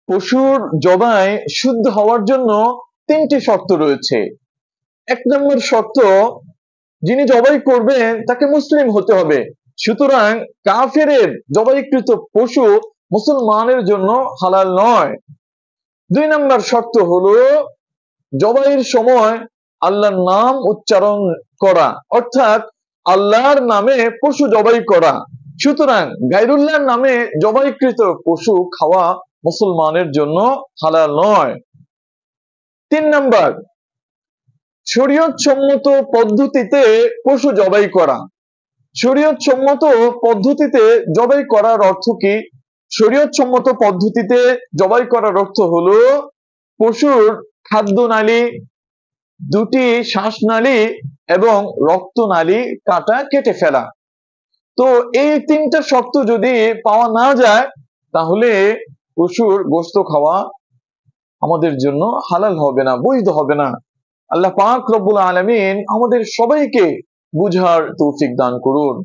পশুর জবাই শুদ্ধ হওয়ার জন্য তিনটি শর্ত রয়েছে। এক নম্বর শর্ত, যিনি জবাই করবেন তাকে মুসলিম হতে হবে, সুতরাং কাফেরের জবাইকৃত পশু মুসলমানের জন্য হালাল নয়। দুই নম্বর শর্ত হলো জবাইয়ের সময় আল্লাহর নাম উচ্চারণ করা, অর্থাৎ আল্লাহর নামে পশু জবাই করা, সুতরাং গায়রুল্লাহর নামে জবাইকৃত পশু খাওয়া মুসলমানের জন্য হালাল নয়। তিন নম্বর, শরীয়ত সম্মত পদ্ধতিতে পশু জবাই করা। শরীয়ত সম্মত পদ্ধতিতে জবাই করার অর্থ কি? শরীয়ত সম্মত পদ্ধতিতে জবাই করার অর্থ হলো পশুর খাদ্যনালী, দুটি শ্বাসনালী এবং রক্তনালী কাটা কেটে ফেলা। তো এই তিনটা শর্ত যদি পাওয়া না যায় তাহলে পশুর গোশত খাওয়া আমাদের জন্য হালাল হবে না, বৈধ হবে না। আল্লাহ পাক রব্বুল আলামিন আমাদের সবাইকে বুঝার তৌফিক দান করুন।